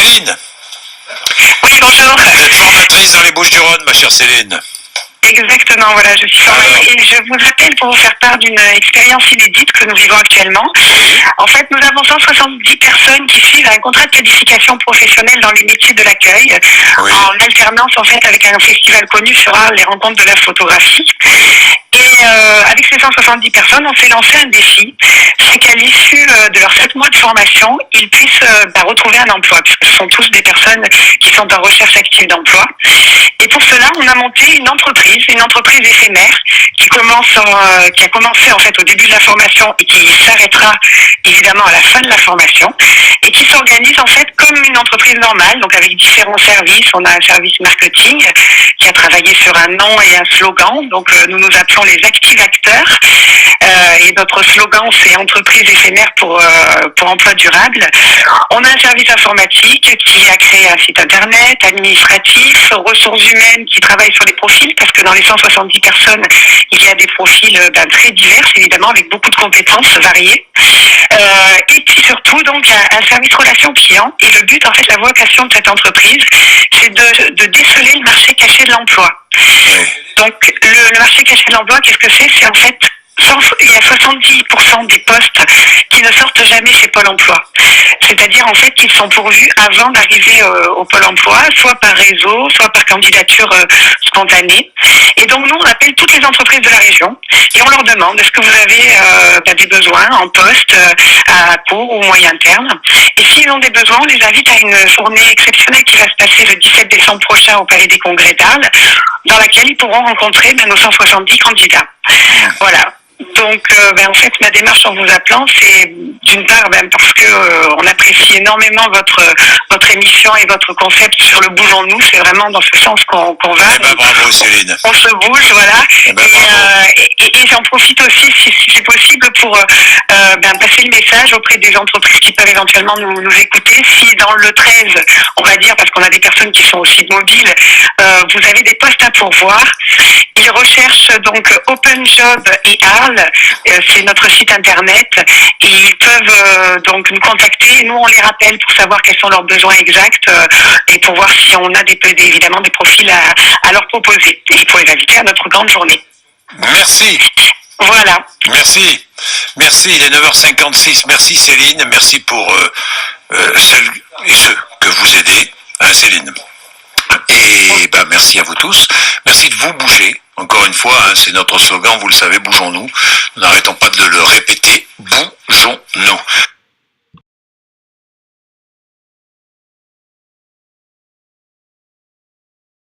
Céline. Oui, bonjour. Vous êtes formatrice dans les Bouches-du-Rhône, ma chère Céline. Exactement, voilà, je suis formatrice et je vous appelle pour vous faire part d'une expérience inédite que nous vivons actuellement. En fait, nous avons 170 personnes qui suivent un contrat de qualification professionnelle dans les métiers de l'accueil, en alternance en fait avec un festival connu sur les rencontres de la photographie. Et avec ces 170 personnes, on s'est lancé un défi, c'est qu'à l'issue de leurs 7 mois de formation, ils puissent retrouver un emploi, puisque ce sont tous des personnes qui sont en recherche active d'emploi. Et pour cela, on a monté une entreprise éphémère qui a commencé en fait au début de la formation et qui s'arrêtera évidemment à la fin de la formation et qui s'organise en fait comme une entreprise normale, donc avec différents services. On a un service marketing qui a travaillé sur un nom et un slogan, donc nous nous appelons les Active Acteurs et notre slogan c'est entreprise éphémère pour emploi durable. On a un service informatique qui a créé un site internet, administratif, ressources humaines qui travaillent sur les profils, parce que dans les 170 personnes, il y a des profils très divers, évidemment, avec beaucoup de compétences variées. Et puis surtout, donc, un service relation client. Et le but, en fait, la vocation de cette entreprise, c'est de déceler le marché caché de l'emploi. Donc, le marché caché de l'emploi, qu'est-ce que c'est? C'est en fait il y a 70% des postes qui ne sortent jamais chez Pôle emploi. C'est-à-dire en fait qu'ils sont pourvus avant d'arriver au Pôle emploi, soit par réseau, soit par candidature spontanée. Et donc nous, on appelle toutes les entreprises de la région et on leur demande est-ce que vous avez des besoins en poste à court ou moyen terme. Et s'ils ont des besoins, on les invite à une journée exceptionnelle qui va se passer le 17 décembre prochain au Palais des Congrès d'Arles, dans laquelle ils pourront rencontrer nos 170 candidats. Voilà. Donc, en fait, ma démarche en vous appelant, c'est d'une part parce que on apprécie énormément votre émission et votre concept sur le bougeons-nous. C'est vraiment dans ce sens qu'on va. Bravo, Céline. On se bouge, voilà. Et j'en profite aussi, si c'est possible, pour passer le message auprès des entreprises qui peuvent éventuellement nous écouter. Si dans le 13, on va dire, parce qu'on a des personnes qui sont aussi mobiles, vous avez des postes à pourvoir. Ils recherchent donc Open Job et Arles, c'est notre site internet, et ils peuvent donc nous contacter. Nous, on les rappelle pour savoir quels sont leurs besoins exacts et pour voir si on a évidemment des profils à leur proposer et pour les inviter à notre grande journée. Merci. Voilà. Merci. Merci, il est 9h56. Merci Céline, merci pour celles et ceux que vous aidez, hein, Céline. Et merci à vous tous. Merci de vous bouger. Encore une fois, hein, c'est notre slogan, vous le savez, bougeons-nous. Nous n'arrêtons pas de le répéter. Bougeons-nous.